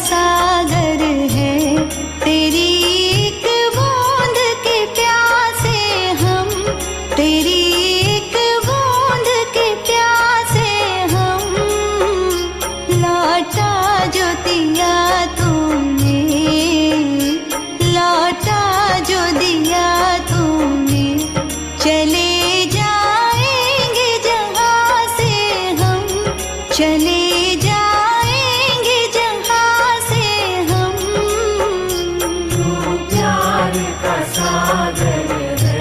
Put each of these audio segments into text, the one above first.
सागर है, तेरी एक बूंद के प्यासे हम, तेरी एक बूंद के प्यासे हम। लौटा जो दिया तूने, लौटा जो दिया तूने, चले जाएंगे जहाँ से हम, चले जाएंगे जहाँ से हम। तू प्यार का सागर है,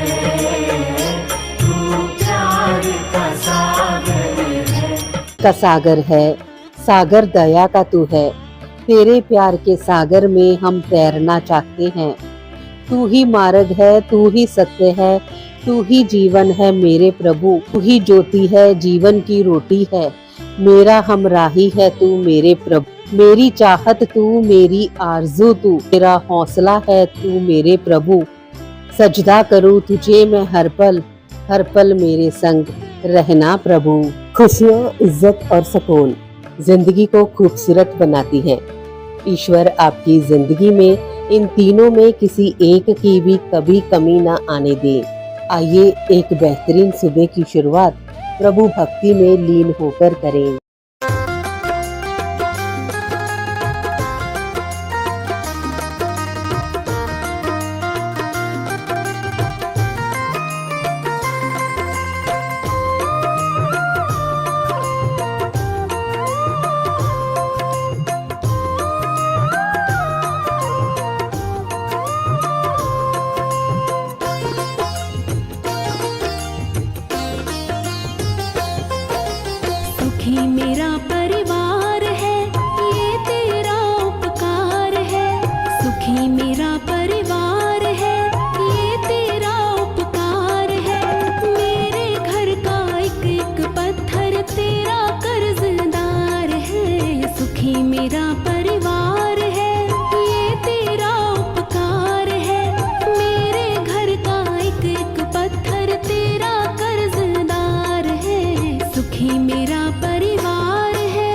तू प्यार का सागर है। का सागर है, सागर दया का तू है। तेरे प्यार के सागर में हम तैरना चाहते हैं। तू ही मार्ग है, तू ही सत्य है, तू ही जीवन है मेरे प्रभु। तू ही ज्योति है, जीवन की रोटी है, मेरा हमराही है तू मेरे प्रभु। मेरी चाहत तू, मेरी आरज़ू तू, मेरा हौसला है तू मेरे प्रभु। सजदा करूँ तुझे मैं हर पल मेरे संग रहना प्रभु। खुशियाँ, इज्जत और सुकून जिंदगी को खूबसूरत बनाती हैं। ईश्वर आपकी जिंदगी में इन तीनों में किसी एक की भी कभी कमी ना आने दे। आइए एक बेहतरीन सुबह की शुरुआत प्रभु भक्ति में लीन होकर करें। सुखी मेरा परिवार है, ये तेरा उपकार है। सुखी मेरा परिवार है, ये तेरा उपकार है। मेरे घर का एक एक पत्थर तेरा कर्जदार है। सुखी मेरा परिवार है, ये तेरा उपकार है। मेरे घर का एक एक पत्थर तेरा कर्जदार है। सुखी मेरा परिवार है।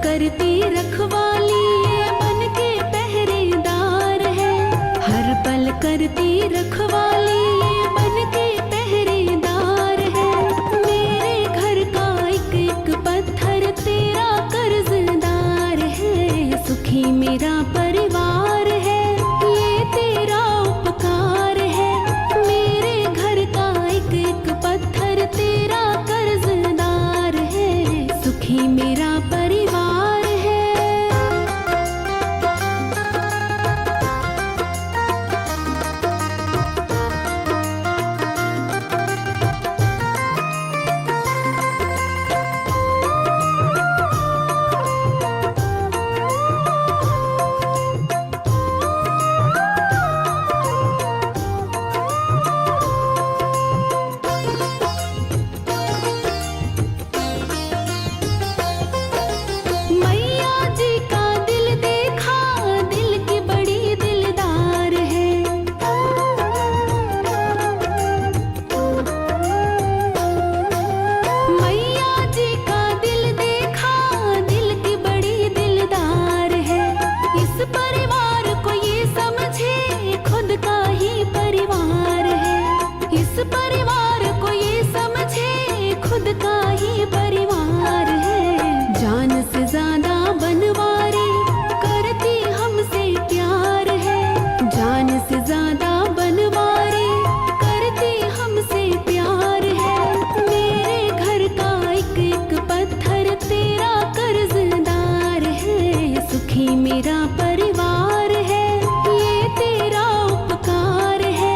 करती रखवाली ये बन के पहरेदार है। हर पल करती रखवाली ये बन के पहरेदार है। मेरे घर का एक एक पत्थर तेरा कर्जदार है। सुखी मेरा परिवार है ये तेरा उपकार है। मेरे घर का एक एक पत्थर तेरा कर्जदार है। सुखी मेरा परिवार है। मैया जी का दिल देखा, दिल की बड़ी दिलदार है। मैया जी का दिल देखा, दिल की बड़ी दिलदार है। इस परिवार को ये समझे खुद का ही परिवार है। इस परिवार को ये समझे खुद का ही परिवार है। जान से ज्यादा बनवारी करती हमसे प्यार है। जान से ज्यादा बनवारी करती हमसे प्यार है। मेरे घर का एक एक पत्थर तेरा कर्जदार है। सुखी मेरा परिवार है ये तेरा उपकार है।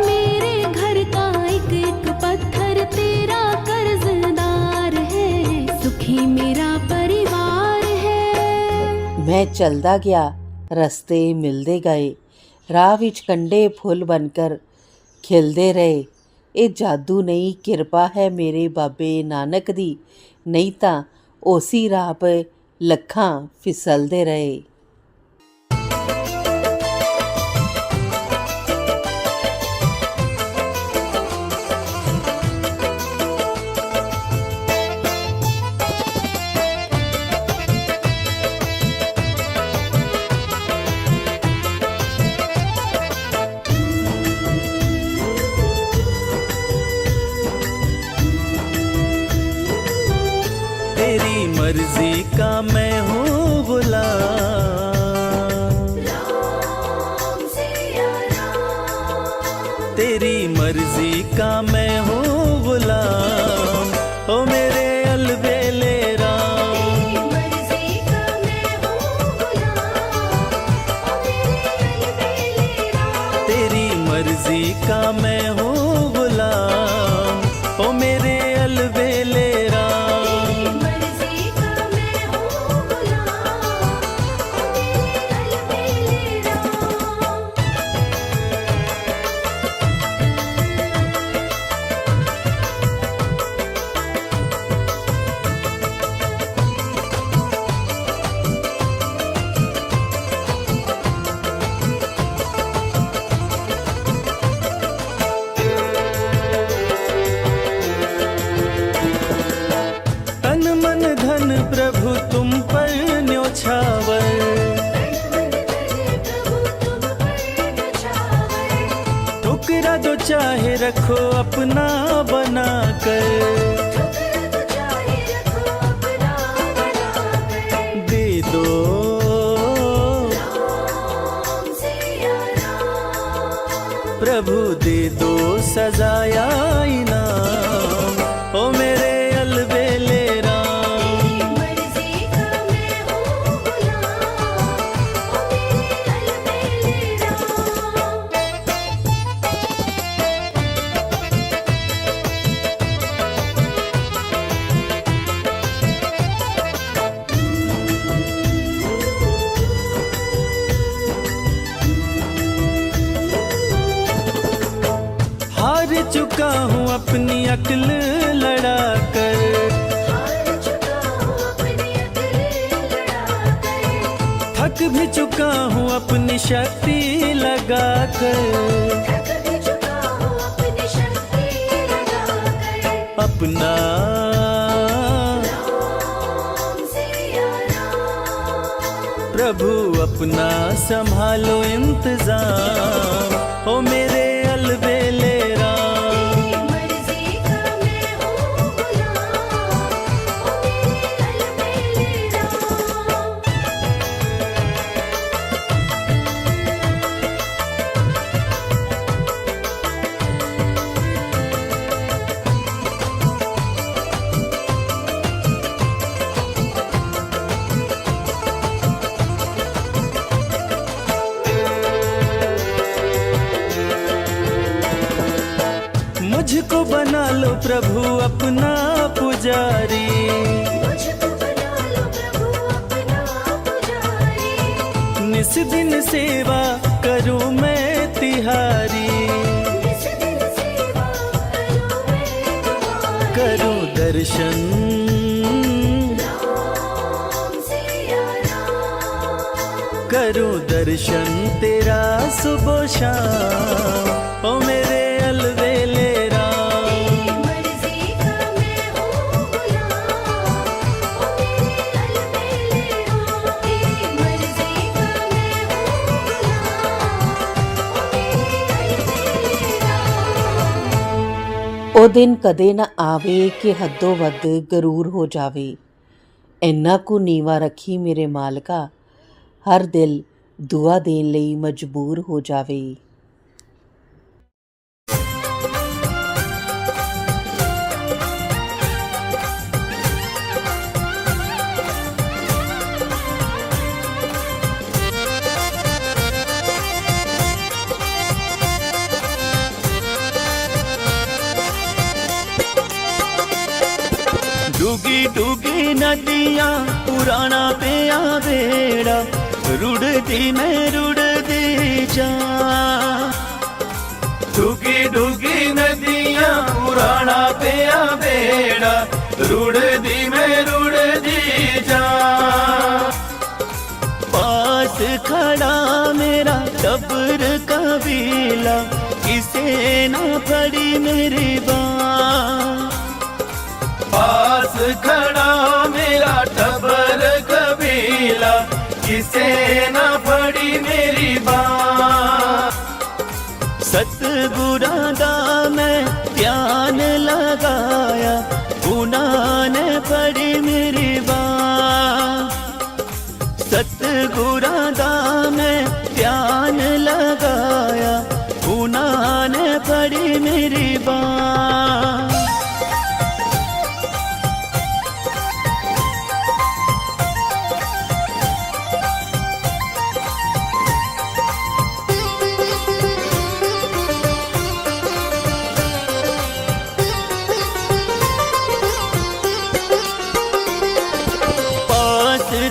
मेरे घर का एक एक पत्थर तेरा कर्जदार है। सुखी मेरा परिवार है। मैं चलदा गया, रस्ते मिलदे गए, राह विच कंडे फुੱਲ बनकर खिलदे रहे। ਇਹ ਜਾਦੂ ਨਹੀਂ, ਕਿਰਪਾ ਹੈ ਮੇਰੇ ਬਾਬੇ ਨਾਨਕ ਦੀ, ਨਹੀਂ ਤਾਂ ਉਸੀ ਰਾਹ 'ਤੇ ਲੱਖਾਂ ਫਿਸਲਦੇ ਰਹੇ। तेरी मर्जी का मैं हूँ गुलाम, तेरी मर्जी का मैं हूँ गुलाम। ओ मेरे अलबेले राम, तेरी मर्जी का मैं हूँ गुलाम। ओ मेरे अलबेले प्रभु तुम पर न्योछावर, ठुकरा जो चाहे रखो अपना बना कर, दे दो प्रभु दे दो सजाया इनाम। ओ मेरे अलबेले चुका हूँ अपनी अक्ल लड़ा कर, थक भी चुका हूँ अपनी शक्ति लगा कर, अपना प्रभु अपना संभालो इंतजाम, ओ मेरे अलबेले राम। मर्जी का मैं हूँ गुलाम, ओ मेरे अलबेले राम। मुझको बना लो प्रभु अपना पुजारी, मुझको बना लो प्रभु अपना पुजारी। निस दिन सेवा करूं मैं तिहारी, निस दिन सेवा करूं मैं तुम्हारी। करूं दर्शन राम सिया राम। करूं दर्शन तेरा सुबह शाम, ओ मेरे अलबेले राम। मर्जी का मैं हूँ गुलाम, ओ मेरे अलबेले राम। मर्जी का मैं हूँ गुलाम, ओ मेरे अलबेले राम। ਉਹ ਦਿਨ ਕਦੇ ਨਾ ਆਵੇ ਕਿ ਹੱਦੋਂ ਵੱਧ ਗਰੂਰ ਹੋ ਜਾਵੇ। ਇੰਨਾ ਕੁ ਨੀਵਾ ਰੱਖੀ ਮੇਰੇ ਮਾਲਕਾ, ਹਰ ਦਿਲ ਦੁਆ ਦੇਣ ਲਈ ਮਜਬੂਰ ਹੋ ਜਾਵੇ। डूगी डूगी नदियां पुराना पिया बेड़ा, रुड़दी मैं रुड़दी जा। डूगी डूगी नदियां पुराना पिया बेड़ा, रुड़दी मैं रुड़दी जा। पास खड़ा मेरा टब्बर कबीला, किसे ना पड़ी मेरी बात। पास खड़ा मेरा टब्बर कबीला, किसे ना पड़ी मेरी बात। सतगुरां दा मैं ध्यान लगाया, गुनाह ने पड़ी मेरी बात। सतगुरां दा मैं ध्यान लगाया, गुनाह ने पड़ी मेरी बात।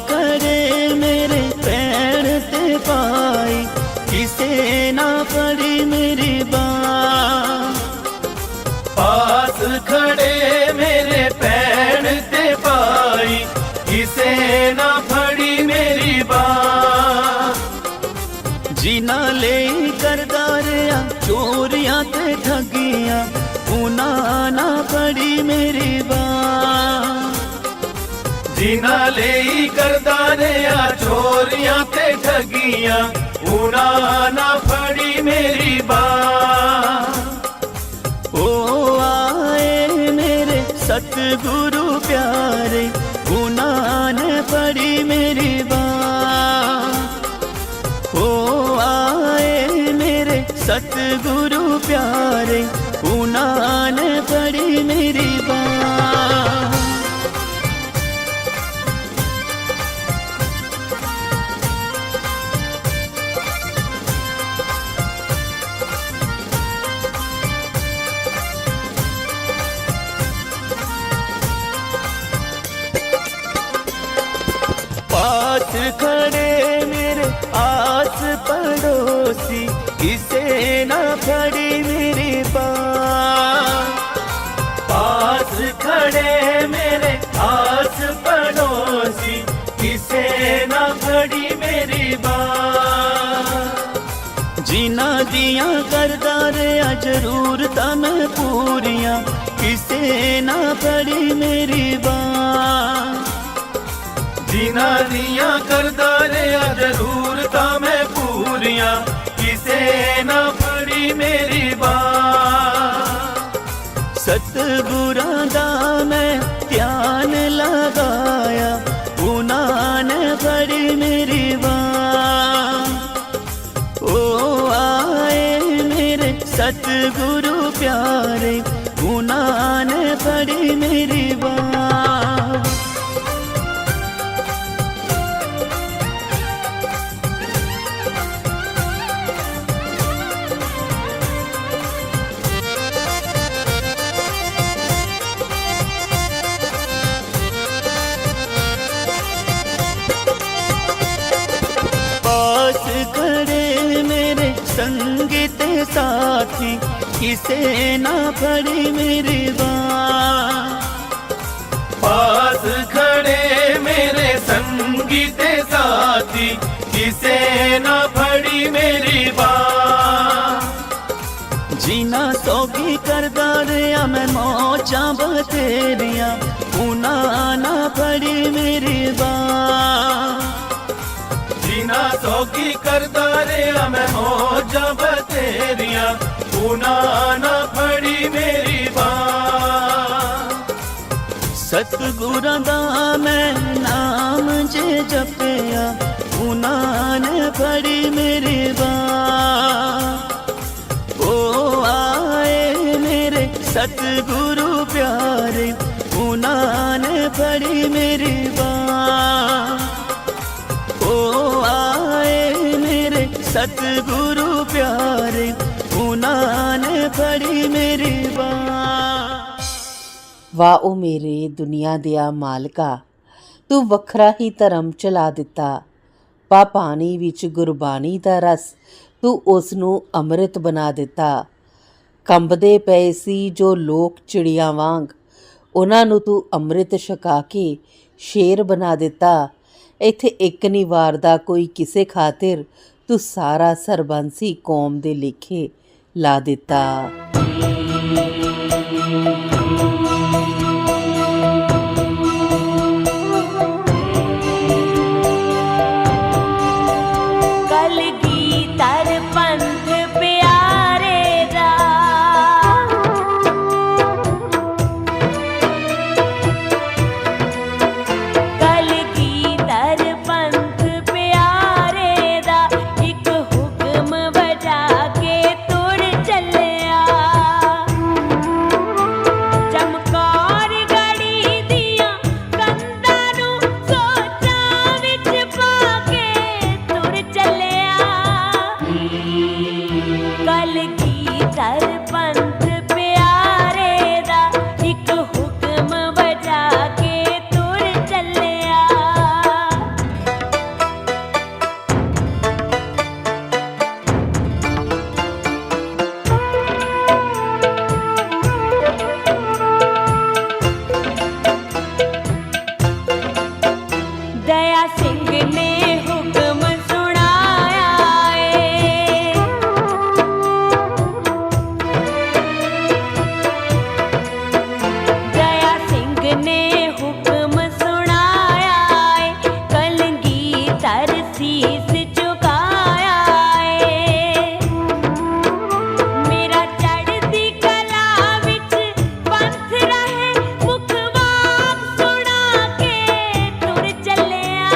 करे मेरे पैर ते पाई, किसे ना पड़ी मेरी बात। पास खड़े मेरे पैर ते पाई, किसे ना पड़ी मेरी बात। जिना ले करदा रहा चोरियां ते ठगियां, उन्हां ना पड़ी मेरी बात। जिना ले करदा रहा चोरियां ते ठगियां, उन्हां ना फड़ी मेरी बात। ओ आए मेरे सतगुरु प्यारे, उन्हां ने फड़ी मेरी बात। ओ आए मेरे सतगुरु प्यारे, उन्हां ने फड़ी मेरी बात। पास खड़े मेरे आस पड़ोसी, किसे ना फड़ी मेरी बात। पास खड़े मेरे आस पड़ोसी, किसे ना फड़ी मेरी बात। जिना दिया करदा रहा जरूरतां मैं पूरियां, किसे ना फड़ी मेरी बात। जिन्हां दियां करदा रेहा जरूरतां मैं पूरियां, किसे ना फड़ी मेरी बांह। सतगुरां दा मैं ध्यान लगाया, उन्हां ने फड़ी मेरी बांह। ओ आए मेरे सतगुरु प्यारे, उन्हां ने फड़ी मेरी बांह। पास खड़े मेरे संगीत साथी, किसे ना फड़ी मेरी बांह। पास खड़े मेरे संगीत साथी, किसे ना फड़ी मेरी बांह। जीना सौगी करदा रेहा मैं मौजां बथेरियां, उन्हां ना फड़ी मेरी बांह। जीना सौगी करदा रेहा मैं मौजां बथेरियां, उन्हां ना फड़ी मेरी बांह। सतगुरां दा मैं नाम जे जपिया, उन्हां ने फड़ी मेरी बांह। ओ आए मेरे सतगुरु प्यारे, उन्हां ने फड़ी मेरी बांह। ओ आए मेरे सतगुरु प्यारे, उन्हां ने फड़ी मेरी बांह। ਵਾਹ ਓ ਮੇਰੇ ਦੁਨੀਆ ਦਿਆ ਮਾਲਕਾ, ਤੂੰ ਵੱਖਰਾ ਹੀ ਧਰਮ ਚਲਾ ਦਿੱਤਾ। ਪਾ ਪਾਣੀ ਵਿੱਚ ਗੁਰਬਾਣੀ ਦਾ ਰਸ, ਤੂੰ ਉਸ ਨੂੰ ਅੰਮ੍ਰਿਤ ਬਣਾ ਦਿੱਤਾ। ਕੰਬਦੇ ਪਏ ਸੀ ਜੋ ਲੋਕ ਚਿੜੀਆਂ ਵਾਂਗ, ਉਹਨਾਂ ਨੂੰ ਤੂੰ ਅੰਮ੍ਰਿਤ ਛਕਾ ਕੇ ਸ਼ੇਰ ਬਣਾ ਦਿੱਤਾ। ਇੱਥੇ ਇੱਕ ਨਹੀਂ ਵਾਰਦਾ ਕੋਈ ਕਿਸੇ ਖਾਤਰ, ਤੂੰ ਸਾਰਾ ਸਰਬੰਸੀ ਕੌਮ ਦੇ ਲੇਖੇ ਲਾ ਦਿੱਤਾ। कलगीधर पंथ प्यारे दा, कलगीधर पंथ प्यारे दा, एक हुक्म बजा के तुर चलिया। चमकौर गढ़ी दियां कंधां नूं सोचां विच पा के तुर चलिया। कलगीधर पंथ प्यारे दा, एक हुक्म बजा के तुर चलिया। दया सिंह ने हुक्म सुनाया है, दया सिंह ने हुक्म सुनाया है, कलगीधर शीस झुकाया है। मेरा चढ़दी कला विच पंथ रहे, मुख वाक सुना के तुर चलिया।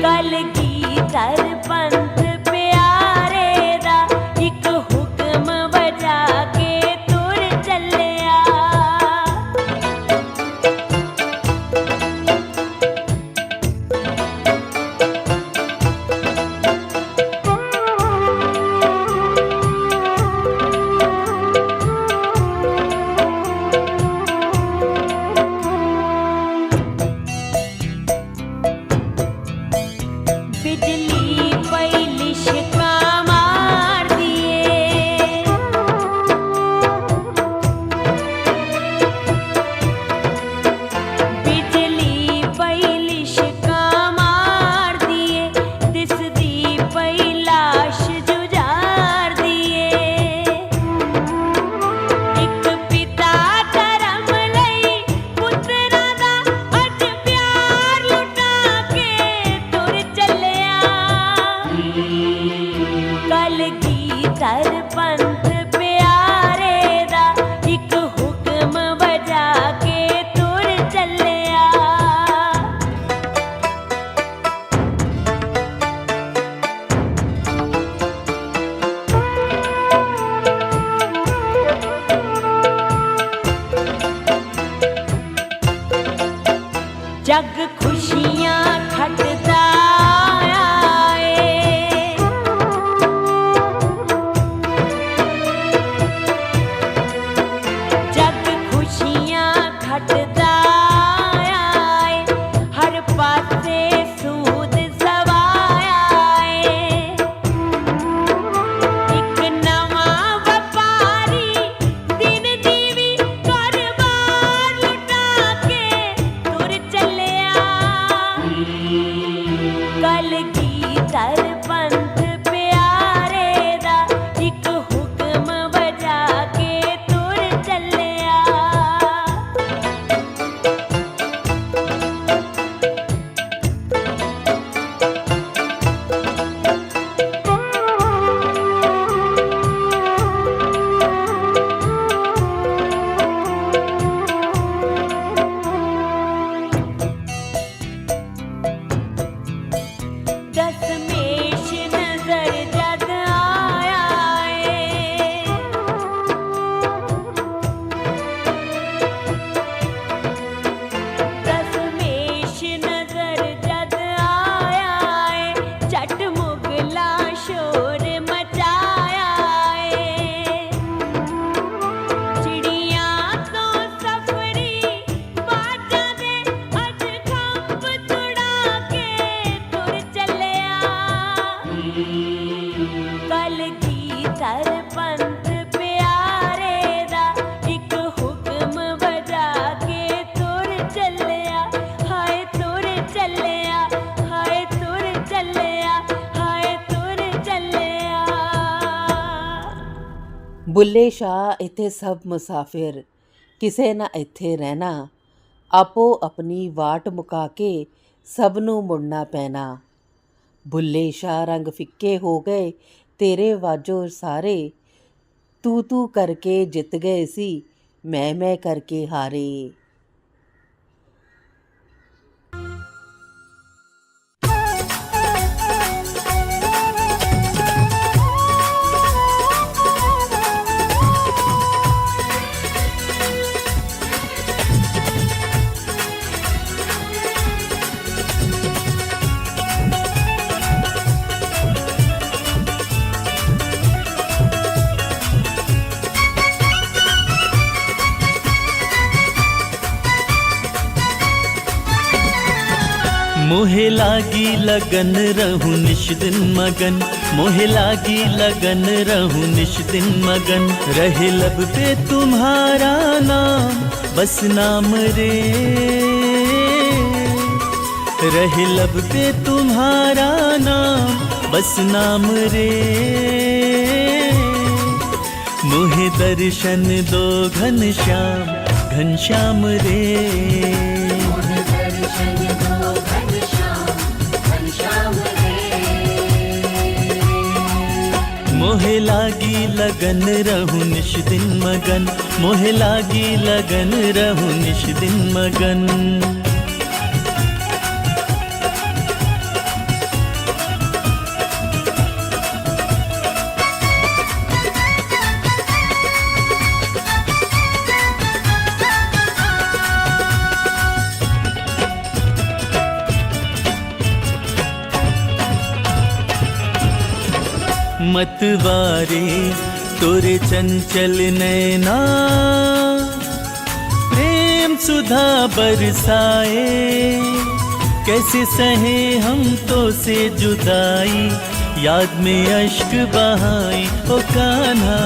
कलगीधर पंथ प्यारे दा, एक हुक्म बजा के तुर चलिया। खुशियाँ खटता आए, जग खुशियाँ खटता आए, हर पासे सूद सवाया आए। एक नवा व्यापारी दिन दीवी कारोबार लुटा के तुर चलिया। कलगीधर पंथ प्यारे दा एक हुक्म बजा के तुर चलिया। दशमेश नजर जग आया है, दशमेश नजर जग आया है, चट मुगला शोर मचाया है। चिड़िया तो सफरी बाजा दे अज खंभ तुड़ा के तुर चलिया। कलगीधर पंथ प्यारे दा एक हुक्म बजा के तुर चलिया। हाय तुर चलिया, हाय तुर चलिया, हाय तुर चलिया। ਬੁੱਲੇ ਸ਼ਾਹ ਇੱਥੇ ਸਭ ਮੁਸਾਫਿਰ, ਕਿਸੇ ਨਾ ਇੱਥੇ ਰਹਿਣਾ, ਆਪੋ ਆਪਣੀ ਵਾਟ ਮੁਕਾ ਕੇ ਸਭ ਨੂੰ ਮੁੜਨਾ ਪੈਣਾ। ਬੁੱਲੇ ਸ਼ਾਹ ਰੰਗ ਫਿੱਕੇ ਹੋ ਗਏ ਤੇਰੇ ਵਾਜੋ ਸਾਰੇ, ਤੂੰ ਕਰਕੇ ਜਿੱਤ ਗਏ ਸੀ, ਮੈਂ ਕਰਕੇ ਹਾਰੇ। मोहे लागी लगन रहूं निश दिन मगन, मोहे लागी लगन रहूं निश दिन मगन। रहे लब पे तुम्हारा नाम बस नाम रे, रहे लब पे तुम्हारा नाम बस नाम रे। मोहे दर्शन दो घनश्याम घनश्याम रे, मोहे लागी लगन रहूं निश दिन मगन, मोहे लागी लगन रहूं निश दिन मगन। मतवारे तोरे चंचल नैना, प्रेम सुधा बरसाए। कैसे सहे हम तो से जुदाई, याद में अश्क बहाए ओ कान्हा।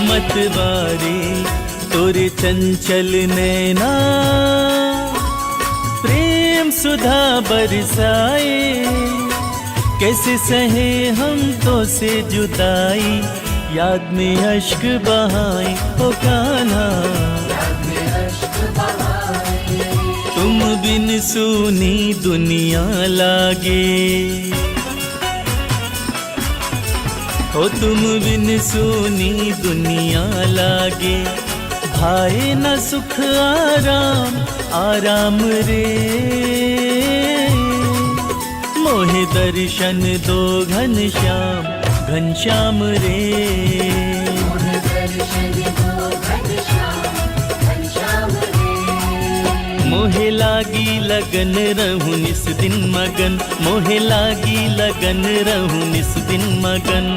मतवारे तोरे चंचल नैना, प्रेम सुधा बरसाए। कैसे सहे हम तो से जुदाई, याद में अश्क बहाए ओ कान्हा। तुम बिन सुनी दुनिया लागे, ओ तुम बिन सुनी दुनिया लागे। भाए न सुख आराम आराम रे, मोहे दर्शन दो घनश्याम घनश्याम रे। दर्शन दो घनश्याम घनश्याम रे। मोहे लागी लगन रहूं निस दिन मगन, मोहे लागी लगन रहूं निस दिन मगन।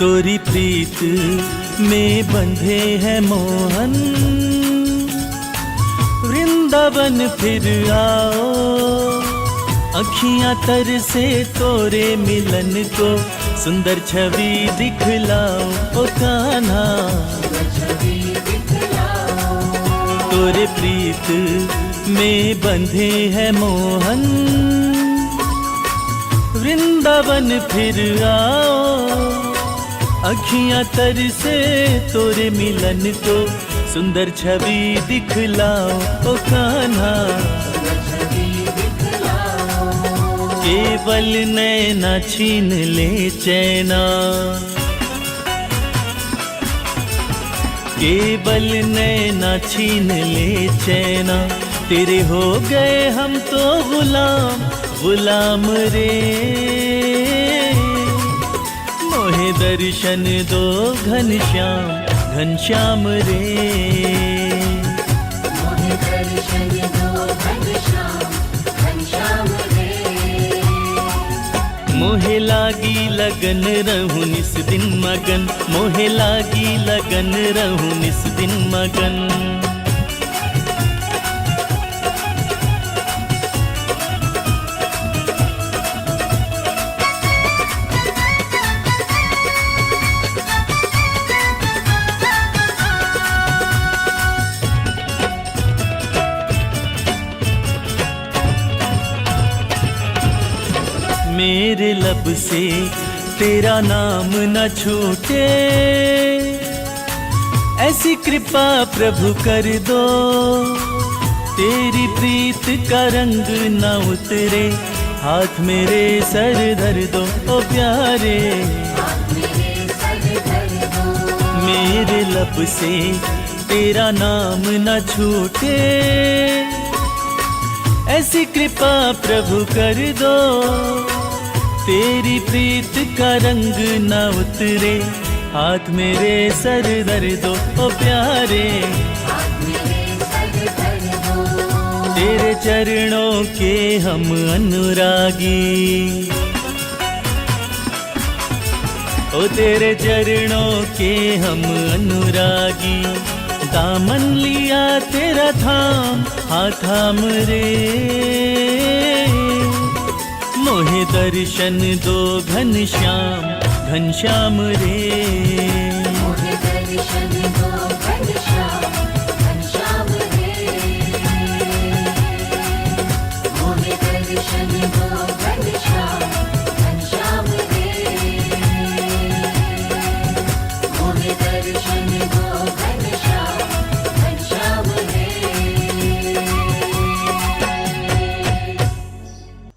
तोरी प्रीत में बंधे हैं मोहन, वृंदावन फिर आओ। अखियां तर से तोरे मिलन को, सुंदर छवि दिखलाओ ओ कान्हा। तोरे प्रीत में बंधे हैं मोहन, वृंदावन फिर आओ। अखियां तर से तोरे मिलन को, सुंदर छवि दिखलाओ ओ कान्हा। केवल नैना छीन ले चैना, केवल नैना छीन ले चैना। तेरे हो गए हम तो गुलाम, गुलाम रे। मोहे दर्शन दो घनश्याम, घनश्याम रे। मोहे दर्शन दो घनश्याम, घनश्याम रे। मोहे लागी लगन रहूं निस दिन मगन, मोहे लागी लगन रहूं निस दिन मगन। मेरे लब से तेरा नाम न छूटे, ऐसी कृपा प्रभु कर दो। तेरी प्रीत का रंग न उतरे, हाथ मेरे सर धर दो ओ प्यारे। मेरे लब से तेरा नाम न छूटे, ऐसी कृपा प्रभु कर दो। तेरी प्रीत का रंग न उतरे, हाथ मेरे सर धर दो ओ प्यारे। तेरे चरणों के हम अनुरागी, ओ तेरे चरणों के हम अनुरागी। दामन लिया तेरा थाम, हाथ थाम रे। मोहे दर्शन दो घनश्याम, घनश्याम रे। मोहे दर्शन दो घनश्याम, घनश्याम रे। मोहे दर्शन दो घनश्याम, घनश्याम रे। मोहे दर्शन दो घनश्याम, घनश्याम रे।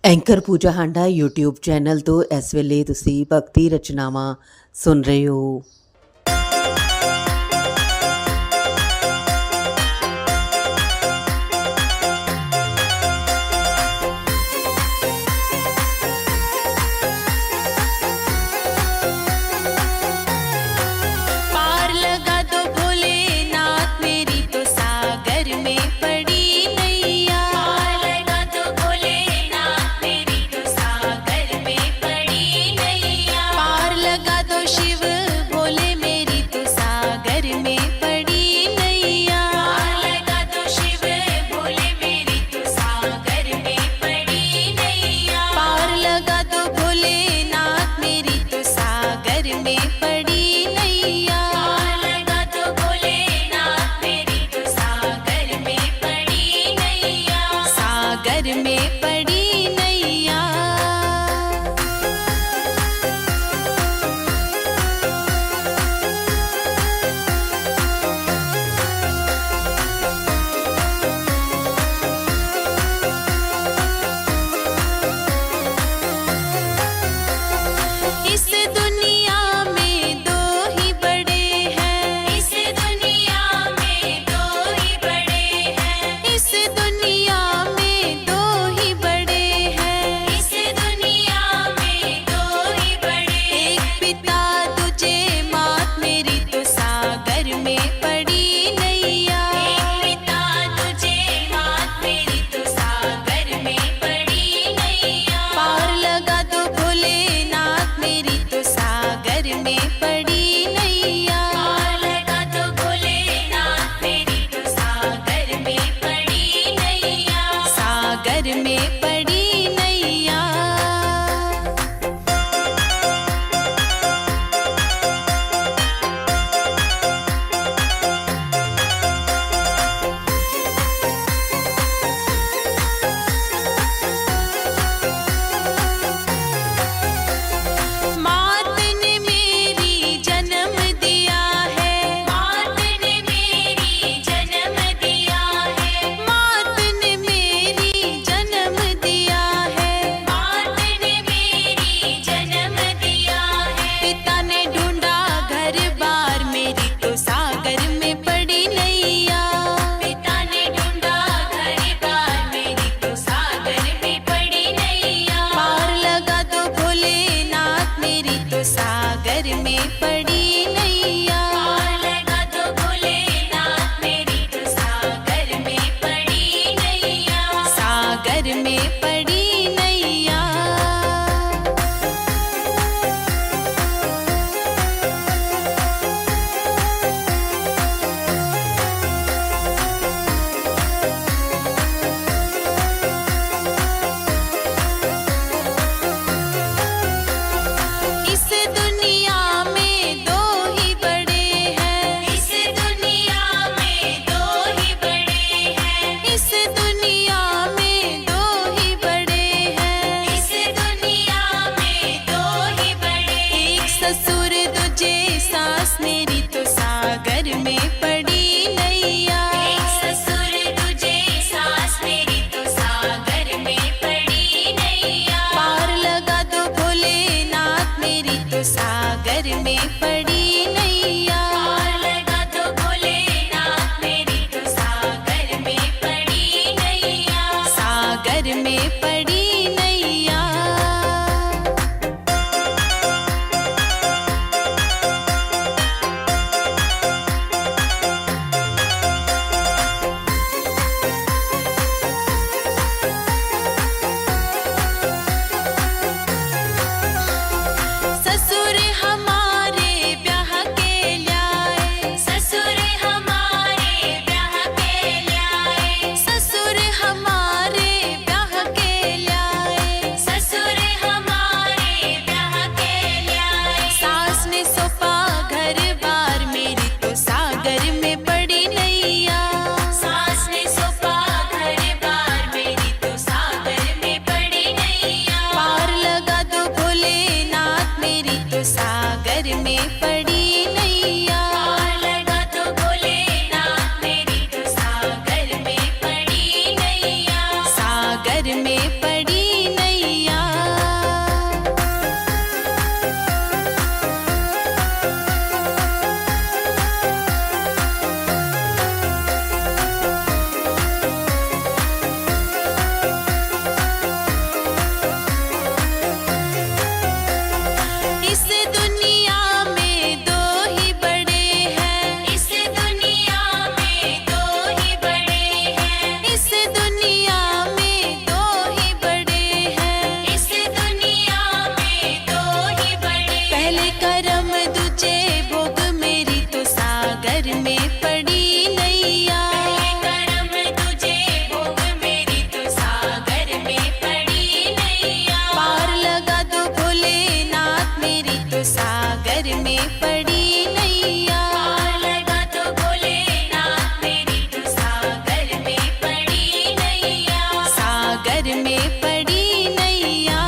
ਐਂਕਰ ਪੂਜਾ ਹਾਂਡਾ YouTube ਚੈਨਲ ਤੋਂ ਇਸ ਵੇਲੇ ਤੁਸੀਂ ਭਗਤੀ ਰਚਨਾਵਾਂ ਸੁਣ ਰਹੇ ਹੋ। पार लगा दो भोलेनाथ मेरी तो सागर में पड़ी नैया। पार लगा दो भोलेनाथ मेरी तो सागर में पड़ी नैया। पार लगा दो शिव भोले में पड़ी नैया। पार लगा तो भोलेनाथ मेरी तो सागर में पड़ी नैया। सागर में पड़ी नैया। मात ने मेरी जन्म दिया है। मात ने मेरी जन्म दिया है। मात ने मेरी जन्म दिया है। मात ने मेरी जन्म दिया है। पिता ने ढूंढा घर बार मेरी तो सागर में पड़ी नैया। पिता ने ढूंढा घर बार मेरी तो सागर में पड़ी नैया। पार लगा तो भोलेनाथ मेरी तो सागर में पड़ी नैया। पार लगा तो भोलेनाथ मेरी तो सागर में पड़ी नैया। सागर में पड़ी नैया। इस दुनिया में दो ही बड़े हैं। इस दुनिया में दो ही बड़े हैं। इस दुनिया में दो ही बड़े हैं। इस दुनिया में दो ही बड़े एक ससुर दूजे सास मेरी तो सागर में पड़ी नैया। एक ससुर तुझे सास मेरी तो सागर में पड़ी नैया। पार लगा तो भोलेनाथ मेरी तो सागर में पड़ी नैया। पार लगा तो भोलेनाथ मेरी तो सागर में पड़ी नैया। सागर में पड़ी नैया। ससुर हमारे ब्याह के लाए। ससुर हमारे ब्याह के लाए। ससुर हमारे ब्याह के लाए। ससुर हमारे ब्याह के लाए। सास ने सौंपा घर बार मेरी तो सागर में पड़ी नैया। सास ने सौंपा घर बार मेरी तो सागर में पड़ी नैया। पार लगा तो भोलेनाथ मेरी तो सागर में पड़ी नैया। पार लगा तो भोलेनाथ मेरी तो सागर में पड़ी नैया। सागर में पड़ी नैया। इस दुनिया में दो ही बड़े हैं। इस दुनिया में दो ही बड़े हैं। इस दुनिया में दो ही बड़े हैं। इस दुनिया में दो ही बड़े पहले करम दूजे भोग मेरी तो सागर में पड़ी नैया। पहले करम तुझे भोग मेरी तो सागर में पड़ी नैया। पार लगा तो भोलेनाथ मेरी तो सागर में पड़ी नैया। पार लगा तो भोलेनाथ मेरी तो सागर में पड़ी नैया। सागर में पड़ी नैया।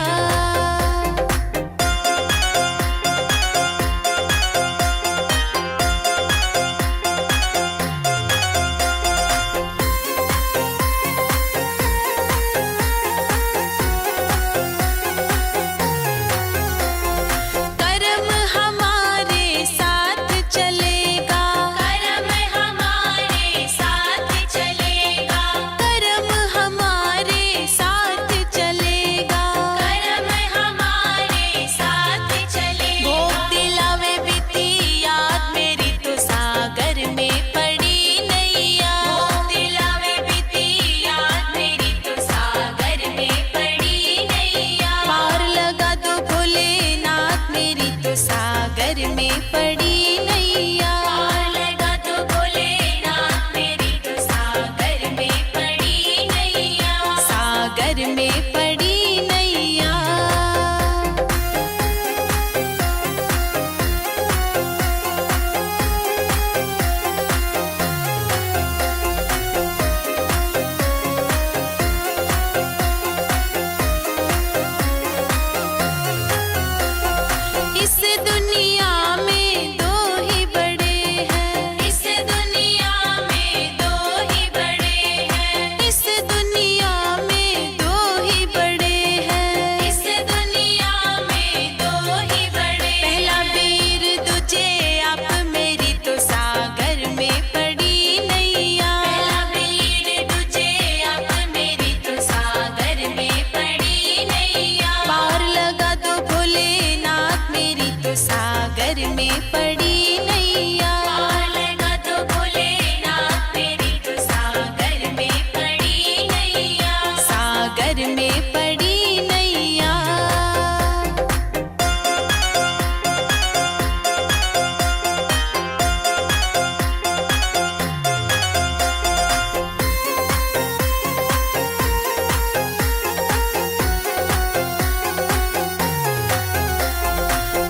करम हमारे सागर में पड़ी नैया। पार लगा तो भोलेनाथ मेरी तो सागर में पड़ी नैया। सागर में पड़ी नैया। इस दुनिया में दो ही बड़े हैं। इस दुनिया में दो ही बड़े हैं। इस दुनिया में दो ही बड़े हैं। इस दुनिया में दो ही बड़े पहला वीर दूजे आप मेरी तो सागर में पड़ी नैया। पहला वीर दूजे आप मेरी तो सागर में पड़ी नैया। पार लगा दो भोलेनाथ मेरी तो सागर में पड़ी नैया। पार लगा तो भोलेनाथ मेरी तो सागर में पड़ी नैया। सागर में पड़ी नैया।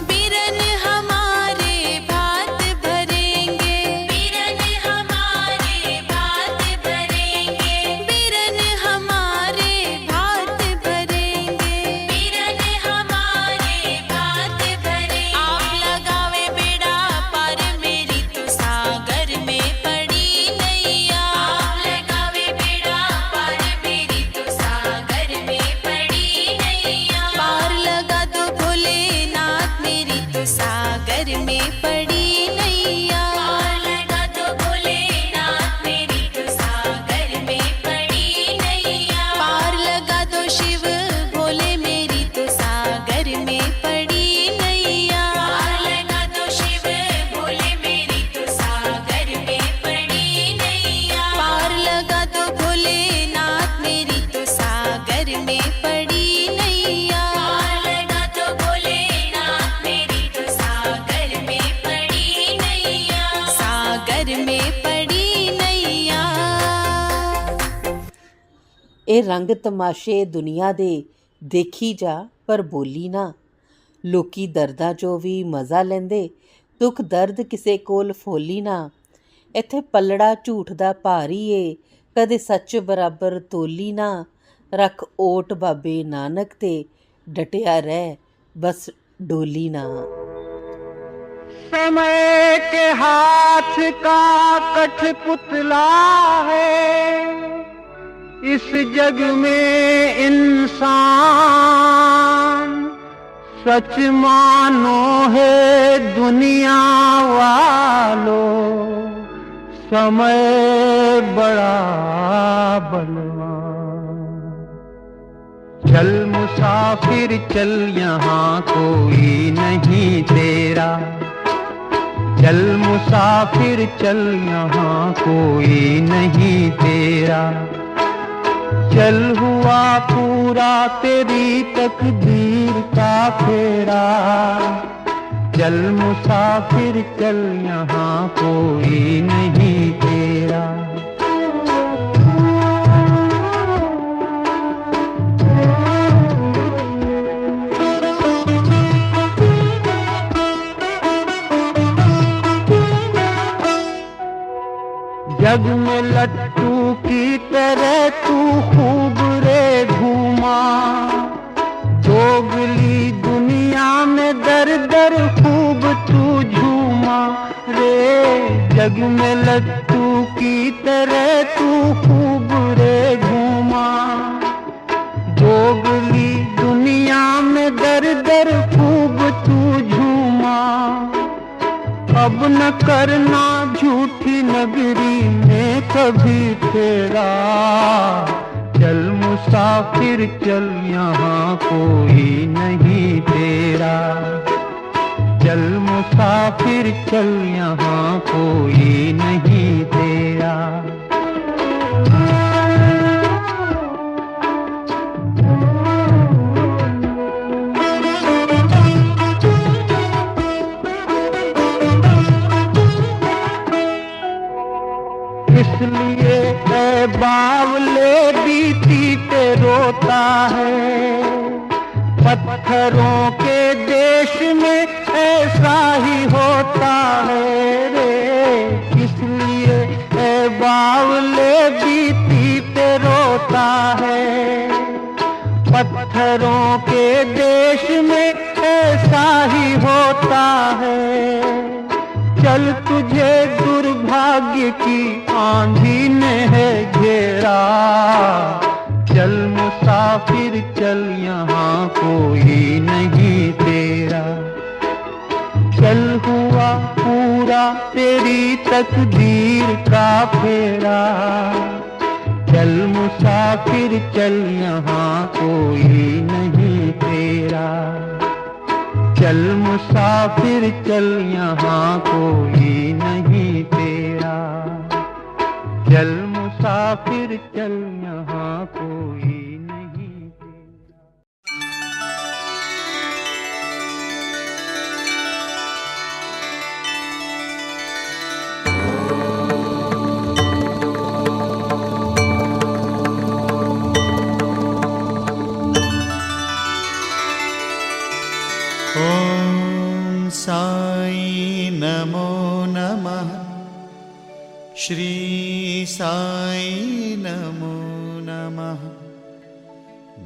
बीरन हमारे भात भरेंगे। बीरन हमारे भात भरेंगे। बीरन हमारे भात भरेंगे। बीरन हमारे भात भरेंगे। आप लगावे बेड़ा पार मेरी तो सागर में पड़ी नैया। आप लगावे बेड़ा पार मेरी तो सागर में पड़ी नैया। पार लगा दो भोलेनाथ मेरी तो सागर में पड़ी नैया। पार लगा तो भोलेनाथ मेरी तो सागर में पड़ी नैया। पार लगा दो शिव भोले मेरी तो सागर में पड़ी नैया। पार लगा तो शिव भोले मेरी तो सागर में पड़ी नैया। पार लगा दो भोलेनाथ मेरी तो सागर में पड़ी नैया। पार लगा तो भोलेनाथ मेरी तो सागर में पड़ी नैया। सागर में पड़ी नैया। ਇਹ ਰੰਗ ਤਮਾਸ਼ੇ ਦੁਨੀਆ ਦੇ ਦੇਖੀ ਜਾ ਪਰ ਬੋਲੀ ਨਾ। ਲੋਕੀ ਦਰਦਾਂ 'ਚੋਂ ਵੀ ਮਜ਼ਾ ਲੈਂਦੇ, ਦੁੱਖ ਦਰਦ ਕਿਸੇ ਕੋਲ ਫੋਲੀ ਨਾ। ਇੱਥੇ ਪੱਲੜਾ ਝੂਠ ਦਾ ਭਾਰੀ ਏ, ਕਦੇ ਸੱਚ ਬਰਾਬਰ ਤੋਲੀ ਨਾ। ਰੱਖ ਓਟ ਬਾਬੇ ਨਾਨਕ ਤੇ ਡਟਿਆ ਰਹਿ ਬਸ ਡੋਲੀ ਨਾ। समय के हाथ का कठपुतला है इस जग में इंसान। सच मानो है दुनिया वालों, समय बड़ा बलवान। चल मुसाफिर चल यहाँ कोई नहीं तेरा। चल मुसाफिर चल यहाँ कोई नहीं तेरा। चल हुआ पूरा तेरी तकदीर का फेरा। चल मुसाफिर चल यहाँ कोई नहीं तेरा। जग में लट्टू की तरह तू खूब रे घूमा। जोगली दुनिया में दर दर खूब तू झूमा रे। जग में लट्टू की तरह तू खूब रे घूमा। जोगली दुनिया में दर दर खूब तू झूमा। अब न करना झूठी नगरी में कभी तेरा। चल मुसाफिर चल यहाँ कोई नहीं तेरा। चल मुसाफिर चल यहाँ कोई नहीं तेरा। बावले बीती पे रोता है। पत्थरों के देश में ऐसा ही होता है रे, इसलिए ए बावले बीती पे रोता है। पत्थरों के देश में ऐसा ही होता है। चल तुझे दुर्भाग्य की आंधी ने है घेरा, चल मुसाफिर चल यहाँ कोई नहीं तेरा। चल हुआ पूरा तेरी तकदीर का फेरा, चल मुसाफिर चल यहाँ कोई नहीं तेरा। चल मुसाफिर चल यहाँ कोई नहीं तेरा। चल मुसाफिर चल यहाँ कोई नहीं तेरा। ॐ साई नमो नमः। श्री साई नमो नमः।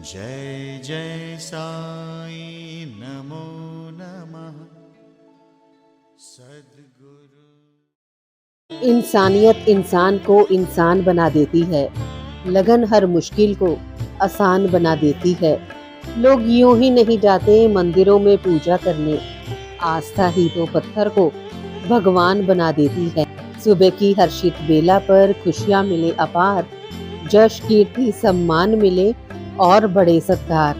जय जय साई नमो नमः। सद्गुरु। इंसानियत इंसान को इंसान बना देती है, लगन हर मुश्किल को आसान बना देती है। लोग यूं ही नहीं जाते मंदिरों में पूजा करने, आस्था ही तो पत्थर को भगवान बना देती है। सुबह की हर्षित बेला पर खुशियां मिले अपार, जश कीर्ति सम्मान मिले और बड़े सत्कार।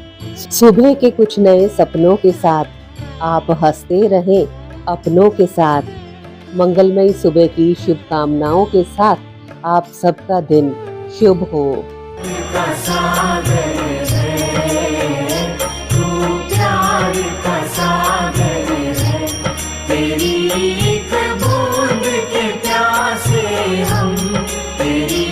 सुबह के कुछ नए सपनों के साथ आप हंसते रहें अपनों के साथ। मंगलमयी सुबह की शुभकामनाओं के साथ आप सबका दिन शुभ हो। तेरी एक बूंद के प्यासे हम, तेरी